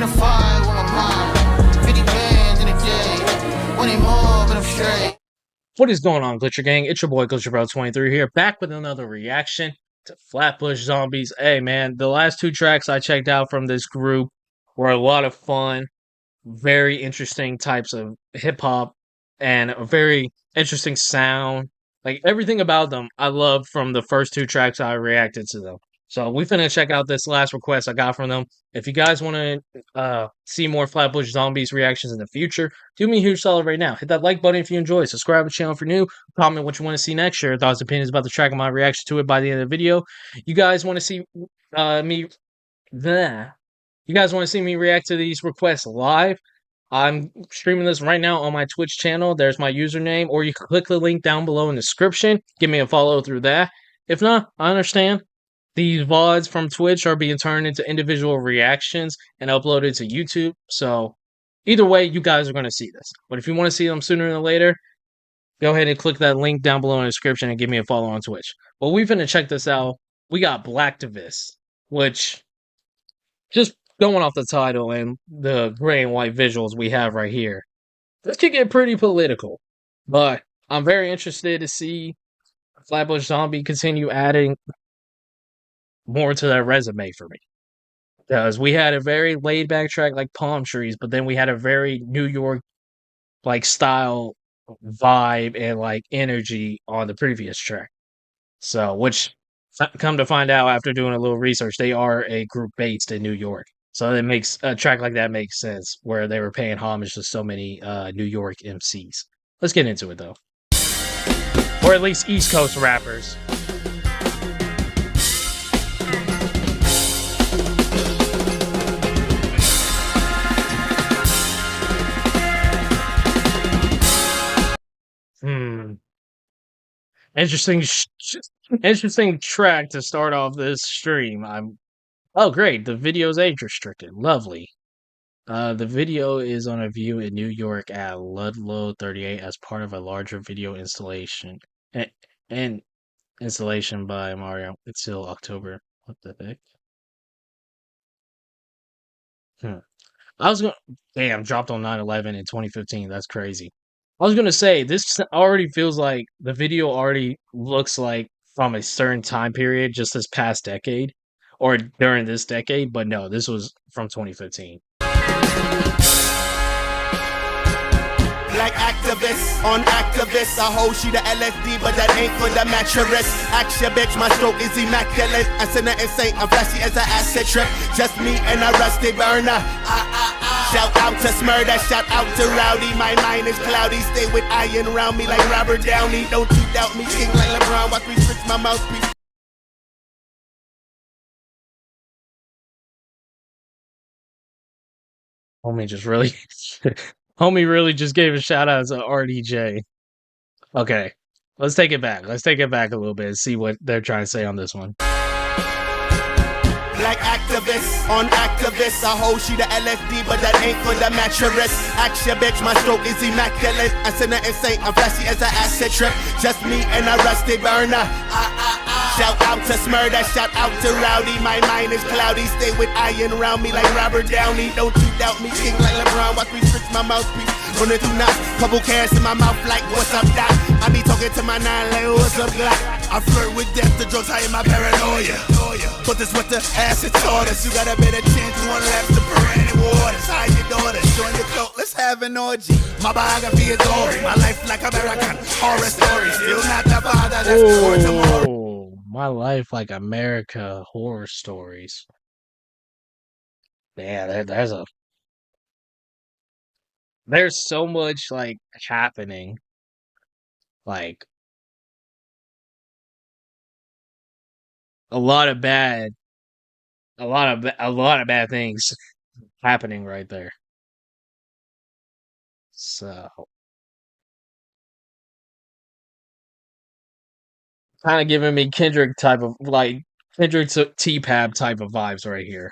a fight with my mom. 50 bands in a day. One more, but I'm straight. What is going on, Glitcher Gang? It's your boy GlitcherBro23 here, back with another reaction to Flatbush Zombies. Hey man, the last two tracks I checked out from this group were a lot of fun, very interesting types of hip hop, and a very interesting sound. Like everything about them, I loved from the first two tracks I reacted to them. So we finna check out this last request I got from them. If you guys want to see more Flatbush Zombies reactions in the future, do me a huge solid right now. Hit that like button if you enjoy. Subscribe to the channel for new. Comment what you want to see next. Share your thoughts and opinions about the track and my reaction to it by the end of the video. You guys want to see me... Bleh. You guys want to see me react to these requests live? I'm streaming this right now on my Twitch channel. There's my username, or you can click the link down below in the description. Give me a follow through that. If not, I understand. These VODs from Twitch are being turned into individual reactions and uploaded to YouTube. So either way, you guys are going to see this. But if you want to see them sooner than later, go ahead and click that link down below in the description and give me a follow on Twitch. But we're going to check this out. We got Blacktivist, which, just going off the title and the gray and white visuals we have right here, this could get pretty political. But I'm very interested to see Flatbush Zombie continue adding more to their resume for me. Because we had a very laid back track like Palm Trees, but then we had a very New York like style vibe and like energy on the previous track. So, which come to find out after doing a little research, they are a group based in New York. So it makes a track like that makes sense where they were paying homage to so many New York MCs. Let's get into it though. Or at least East Coast rappers. Interesting, interesting track to start off this stream. Oh great, the video's age restricted. Lovely. The video is on a view in New York at Ludlow 38 as part of a larger video installation and installation by Mario until October. What the heck? I was gonna damn dropped on 9/11 in 2015. That's crazy. I was gonna say this already feels like the video already looks like from a certain time period, just this past decade or during this decade, but no, this was from 2015. Like activists on activists, I hold you to LSD, but that ain't for the mattress. Action bitch, my stroke is immaculate. I send an insane, I'm flashy as an acid trip. Just me and a rusty burner. Shout out to Smurda, shout out to Rowdy. My mind is cloudy, stay with iron around me like Robert Downey. Don't you doubt me, king like LeBron. Watch me switch my mouthpiece. Homie really just gave a shout out to RDJ. Okay, let's take it back. Let's take it back a little bit and see what they're trying to say on this one. Like activists on activists, I hold you to LSD, but that ain't for the mattress. Action bitch, my stroke is immaculate. I send an insane, I'm flashy as an acid trip. Just me and a rusty burner. Shout out to Smurda, shout out to Rowdy. My mind is cloudy, stay with iron around me like Robert Downey. Don't you doubt me, king like LeBron. Watch me switch my mouthpiece, running through knots. Couple carrots in my mouth like what's up, doc? I be talking to my nine like what's up, Glock? I flirt with death, the drugs high in my paranoia. But this what the acid taught us. You got a better chance, you wanna lapse the perennial waters. Hide your daughter, join your cult, let's have an orgy. My biography is gory, my life like American Horror Story. Still not the father, that's for tomorrow. My life like America Horror Stories. Yeah, there's so much like happening. Like a lot of bad things happening right there. So kind of giving me Kendrick type of like Kendrick T-Pab type of vibes right here.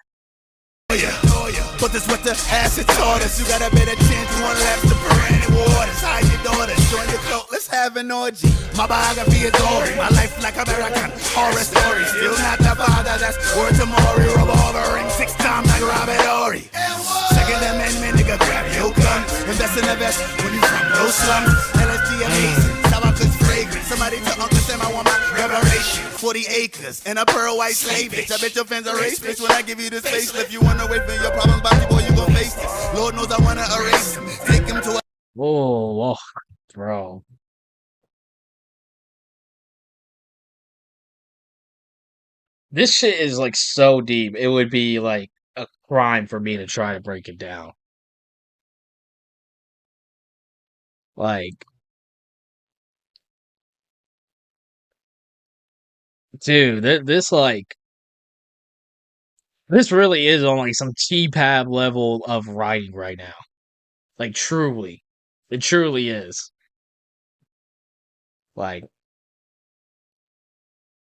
But this what the acid taught us. You got a better chance, you wanna lapse the perennial waters. Hide your daughter, join your cult, let's have an orgy. My biography is gory, my life like American Horror Story. Still not the father, that's word to Maury. Revolver ring 6 times like Robert Horry. Invest in the best when you from those slums. LSD amazing, sour cause fragrant. Somebody tell Uncle Sam I want my reparation. 40 acres and a pearl white slave bitch. I bet your fans are race bitch when I give you this facelift. You wanna wait for your problems, bossy boy, you gon' face this. Lord knows I wanna erase him. Take him to a Whoa, bro. This shit is like so deep. It would be like a crime for me to try to break it down. Like, dude, this really is on like some T-Pab level of writing right now. Like truly. It truly is. Like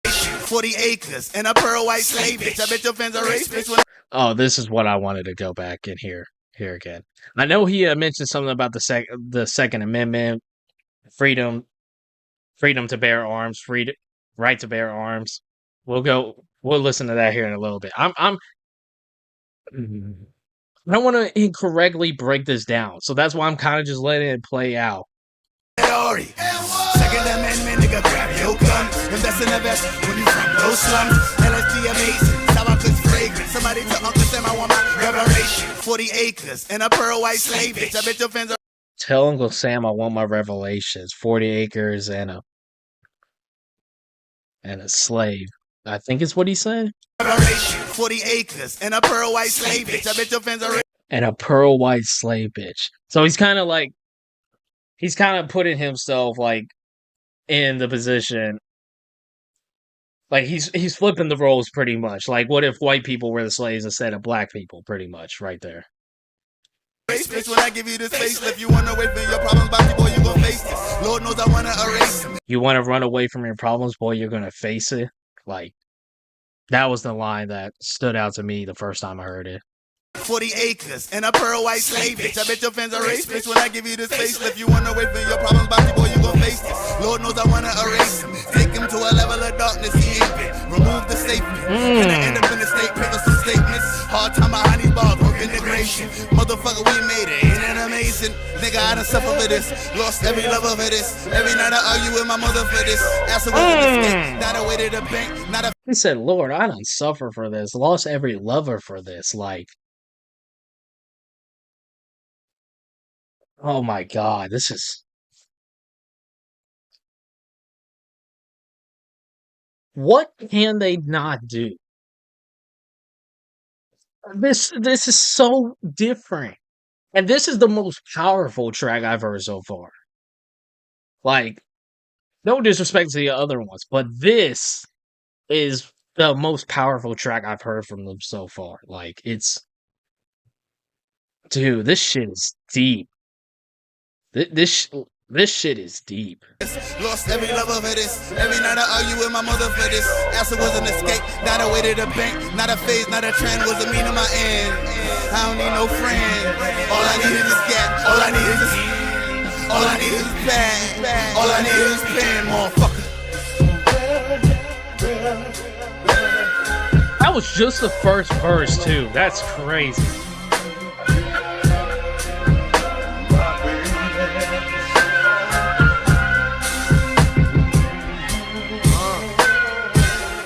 40 acres and a pearl white slave bitch. I bet your fans are race bitch when oh, this is what I wanted to go back and hear again. I know he mentioned something about the Second Amendment, freedom to bear arms, right to bear arms. We'll listen to that here in a little bit. I don't want to incorrectly break this down, so that's why I'm kind of just letting it play out. Second Amendment, nigga, grab your gun. Invest in the best when you from those slums. LSD amazing, sour cause fragrant. Somebody tell Uncle Sam I want my reparation. 40 acres and a pearl white slave bitch. I bet your fans are Tell Uncle Sam I want my revelations. 40 acres and a slave. I think is what he said. reparation. 40 acres and a pearl white slave bitch. I bet your fans are And a pearl white slave bitch. So he's kind of putting himself like in the position, like he's flipping the roles pretty much. Like, what if white people were the slaves instead of black people? Pretty much, right there. race bitch when I give you this facelift. You wanna wait for your problems, bossy boy, you gon' face this. Lord knows I wanna erase him. You want to run away from your problems, boy, you're gonna face it. Like, that was the line that stood out to me the first time I heard it. 40 acres and a pearl white slave bitch. I bet your fans are race bitch when I give you this facelift. You wanna wait for your problems, bossy boy, you gon' face this. Lord knows I wanna erase him. Take him to a level of darkness he ain't been. Remove the statement. Gonna end up in the state, pick up some statements. Hard time behind these bars, work integration. Motherfucker, we made it. Ain't it amazing? Nigga, I done suffer for this. Lost every lover for this. Every night I argue with my mother for this. Ass was a mistake. Not a way to the bank. Not a He said, Lord, I done suffer for this. Lost every lover for this. Like, oh my God, this is... What can they not do? This is so different. And this is the most powerful track I've heard so far. Like, no disrespect to the other ones, but this is the most powerful track I've heard from them so far. Like, dude, this shit is deep. This shit is deep. Lost every lover for this. Every night I argue with my mother for this. Acid was an escape, not a way to the bank, not a phase, not a trend, was a mean to my end. I don't need no friend. All I need is this gap. All I need is this. All I need is this bag. All I need is this pen, motherfucker. That was just the first verse too. That's crazy.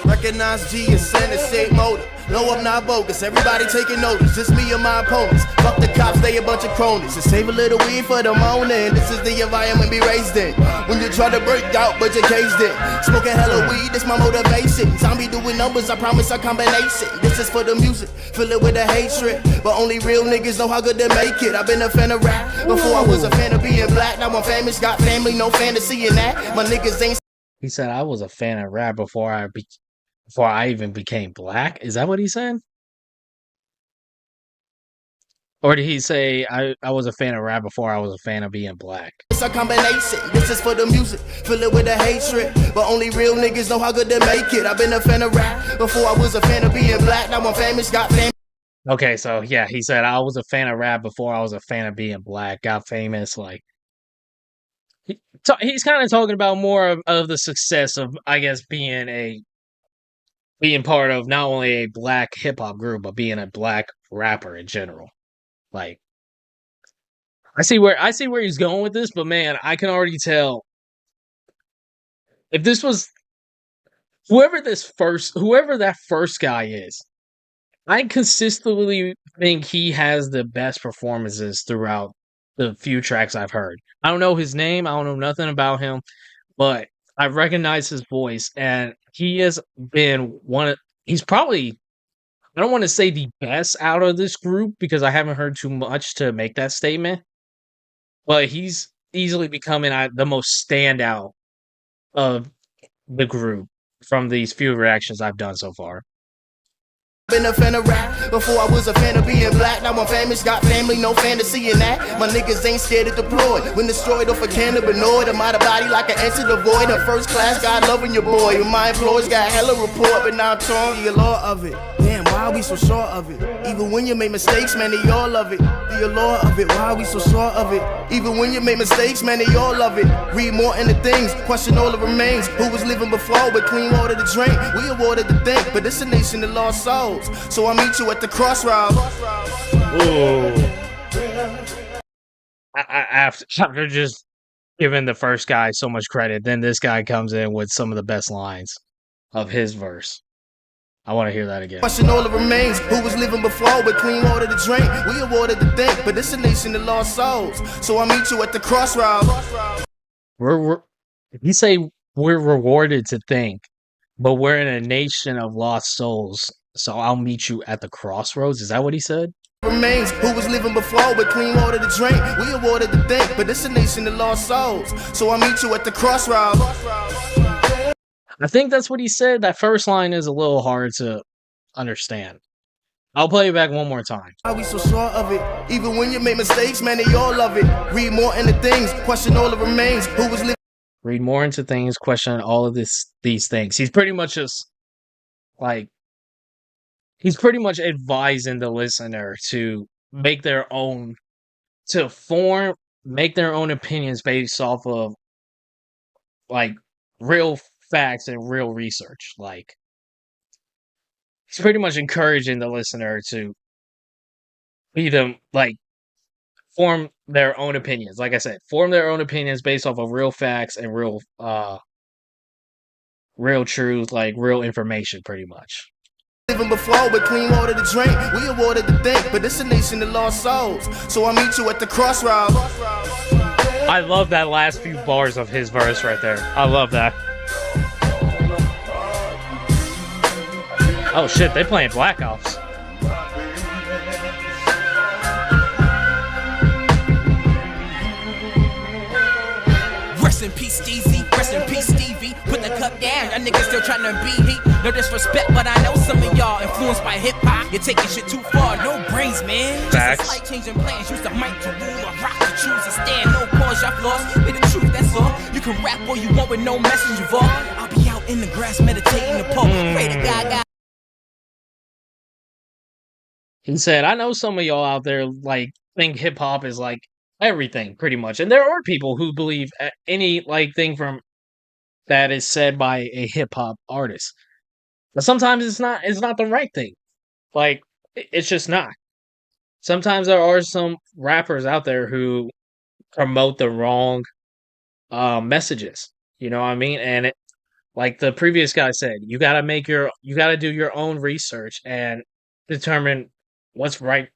Recognize G and send a state motive. No, I'm not bogus. Everybody taking notice. Just me and my opponents. Fuck the cops, they a bunch of cronies. And save a little weed for the morning. This is the environment we raised in. When you try to break out, but you're caged in. Smoking hella weed, that's my motivation. Zombie doing numbers, I promise a combination. This is for the music, fill it with the hatred. But only real niggas know how good they make it. I've been a fan of rap before I was a fan of being black. Now I'm famous, got family, no fantasy in that. My niggas ain't. He said I was a fan of rap before I even became black. Is that what he said? Or did he say I was a fan of rap before I was a fan of being black? It's a combination. This is for the music, fill it with the hatred. But only real niggas know how good they make it. I've been a fan of rap before I was a fan of being black. Now I'm famous, got family. Okay, so yeah, he said I was a fan of rap before I was a fan of being black. Got famous, like he's kind of talking about more of the success of, I guess, being part of not only a black hip hop group, but being a black rapper in general. Like, I see where he's going with this, but man, I can already tell if this was whoever that first guy is. I consistently think he has the best performances throughout the few tracks I've heard. I don't know his name, I don't know nothing about him, but I recognize his voice, and he has been he's probably, I don't want to say the best out of this group because I haven't heard too much to make that statement, but he's easily becoming the most standout of the group from these few reactions I've done so far. Been a fan of rap before I was a fan of being black. Now I'm famous, got family, no fantasy in that. My niggas ain't scared to deploy. When destroyed off a cannabinoid, I'm out of body like an enter the void. A first class guy loving your boy. And my employees got hella report, but now I'm telling you the law of it. Damn, why are we so sure of it? Even when you make mistakes, man, they all love it. The law of it, why are we so sure of it? Even when you make mistakes, man, they all love it. Read more into things, question all the remains. Who was living before with clean water to drink? We awarded to think, but it's a nation of lost souls. So I'll meet you at the crossroads. Ooh. After just giving the first guy so much credit, then this guy comes in with some of the best lines of his verse. I want to hear that again. Question all the remains. Who was living before with clean water to drink? We awarded to think, but it's a nation of lost souls. So I'll meet you at the crossroads. He say we're rewarded to think, but we're in a nation of lost souls. So I'll meet you at the crossroads. Is that what he said? Remains. Who was living before with clean water to drink? We awarded to think, but it's a nation of lost souls. So I'll meet you at the crossroads. I think that's what he said. That first line is a little hard to understand. I'll play it back one more time. Are we so sure of it? Even when you make mistakes, man, they all love it. Read more into things, question all the remains. Who was living? Read more into things, question all of these things. He's pretty much just like, he's pretty much advising the listener to make their own, make their own opinions based off of like real facts and real research. Like, he's pretty much encouraging the listener to be them, like, form their own opinions. Like I said, form their own opinions based off of real facts and real truth, like real information, pretty much. Living before with clean water to drink. We awarded to think, but it's a nation of lost souls. So I'll meet you at the crossroads. I love that last few bars of his verse right there. I love that. Oh shit, they playing Black Ops. Rest in peace, Steezy. Rest in peace, Stevie. Put the cup down. Y'all niggas still trying to be heat. No disrespect, but I know some of y'all influenced by hip hop. You're taking shit too far. No brains, man. Facts. Just a slight change in plans. Use the mic to rule or rock to choose a stand. No pause, y'all flaws. Be the truth, that's all. You can rap all you want with no message involved. I'll be out in the grass meditating the pole. Pray to God. He said, I know some of y'all out there like think hip hop is like everything pretty much. And there are people who believe any like thing from that is said by a hip hop artist. But sometimes it's not the right thing. Like, it's just not. Sometimes there are some rappers out there who promote the wrong messages. You know what I mean? And like the previous guy said, you gotta do your own research and determine what's right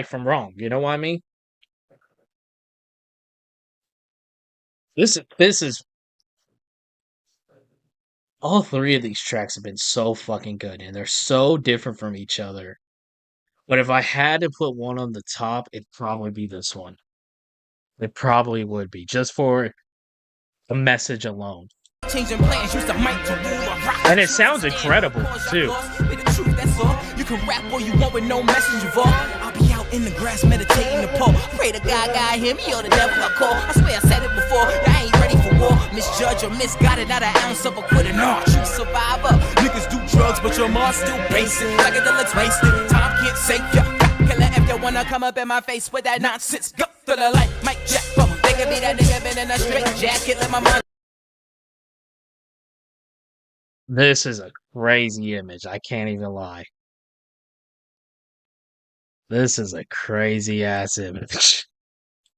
from wrong. You know what I mean? This is all three of these tracks have been so fucking good, and they're so different from each other. But if I had to put one on the top, it'd probably be this one. It probably would be, just for the message alone. Changing plans, use the mic to rule or rock. And it sounds incredible, too. Be the truth, that's all. You can rap all you want with no message involved. I'll be out in the grass meditating the pole. Pray to God hear me or the devil I call. I swear I said it before, I ain't ready for war. Misjudge or misguided, not an ounce of a quitter. No, true survivor. Niggas do drugs, but your mind's still basic. Like a deluxe wasted, time can't save ya. Killer if you wanna come up in my face with that nonsense. Go to the light, Mike Jack, bro. They can be that nigga been in a straight jacket. Let my mind. This is a crazy image. I can't even lie. This is a crazy ass image.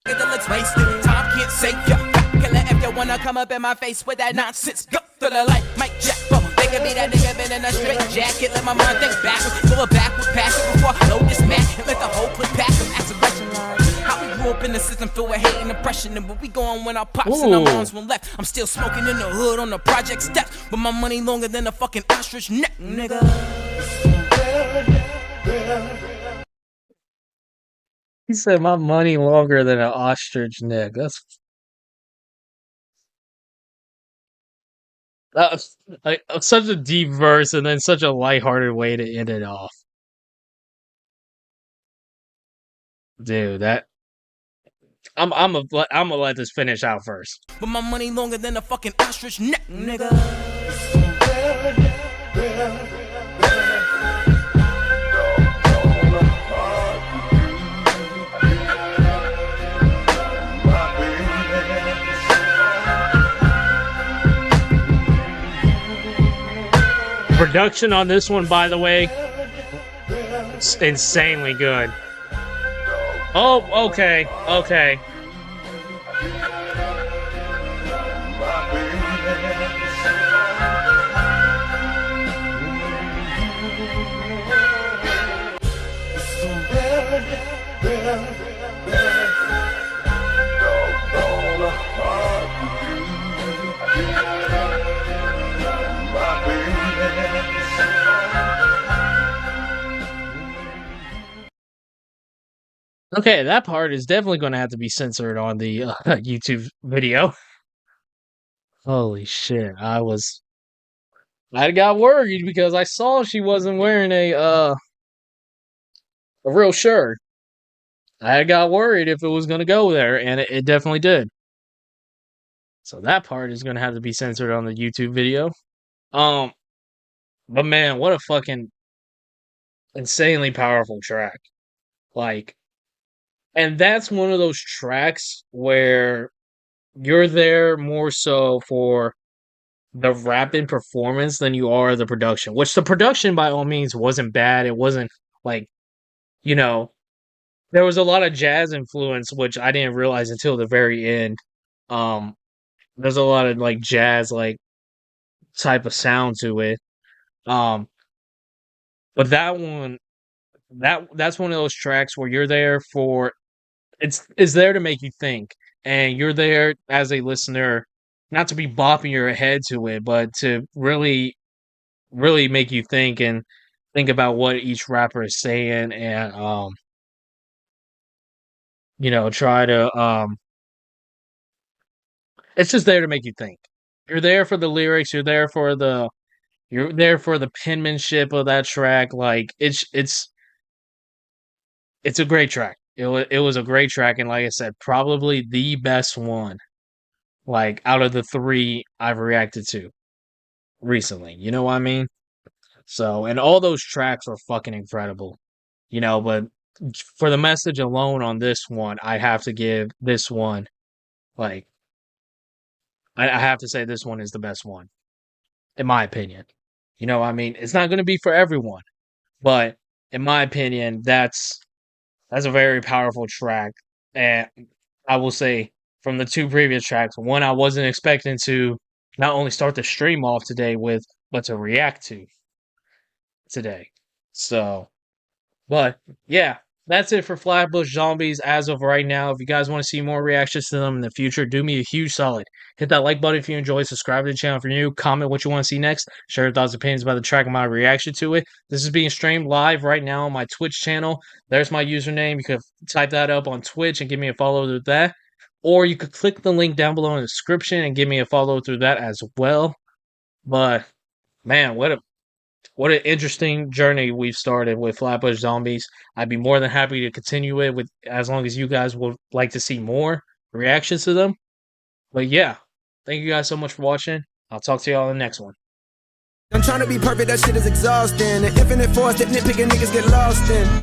Get the looks wasted. Time can't save ya. Killer if you wanna come up in my face with that nonsense. Go to the light, Mike Jack. They can be that nigga been in a straight jacket. Let my mind think backwards. Pull it back with passion before I load this Mac and let the whole clip pack them. Ask a question line. How we grew up in the system filled with hate and oppression. And where we going when our pops and our moms went left? I'm still smoking in the hood on the project steps. But my money longer than a fucking ostrich neck, nigga. He said my money longer than an ostrich neck. That's like such a deep verse and then such a lighthearted way to end it off. Dude, that I'm gonna let this finish out first. But my money longer than a fucking ostrich neck, nigga. Production on this one, by the way, it's insanely good. Oh, okay. Okay, that part is definitely going to have to be censored on the YouTube video. Holy shit, I got worried because I saw she wasn't wearing a real shirt. I got worried if it was going to go there, and it definitely did. So that part is going to have to be censored on the YouTube video. But man, what a fucking insanely powerful track. Like, and that's one of those tracks where you're there more so for the rapping performance than you are the production, which the production by all means wasn't bad. It wasn't like, you know, there was a lot of jazz influence, which I didn't realize until the very end. There's a lot of like jazz, like type of sound to it. But that one, that's one of those tracks where you're there for it's there to make you think, and you're there as a listener, not to be bopping your head to it, but to really, really make you think and think about what each rapper is saying, and try to it's just there to make you think. You're there for the lyrics. You're there for the penmanship of that track. Like it's a great track. It was a great track, and like I said, probably the best one, like out of the three I've reacted to recently. You know what I mean? So, and all those tracks are fucking incredible. But for the message alone on this one, I have to give this one, like, I have to say this one is the best one, in my opinion. You know what I mean? It's not going to be for everyone, but in my opinion, that's a very powerful track. And I will say, from the two previous tracks, one I wasn't expecting to not only start the stream off today with, but to react to today. So, but yeah, that's it for Flatbush Zombies as of right now. If you guys want to see more reactions to them in the future, do me a huge solid. Hit that like button if you enjoy, subscribe to the channel if you're new, comment what you want to see next, share your thoughts and opinions about the track and my reaction to it. This is being streamed live right now on my Twitch channel. There's my username. You can type that up on Twitch and give me a follow through that. Or you could click the link down below in the description and give me a follow through that as well. But, man, what an interesting journey we've started with Flatbush Zombies. I'd be more than happy to continue it with as long as you guys would like to see more reactions to them. But yeah, thank you guys so much for watching. I'll talk to y'all in the next one. I'm trying to be perfect, that shit is exhausting. An infinite force that nitpicking niggas get lost in.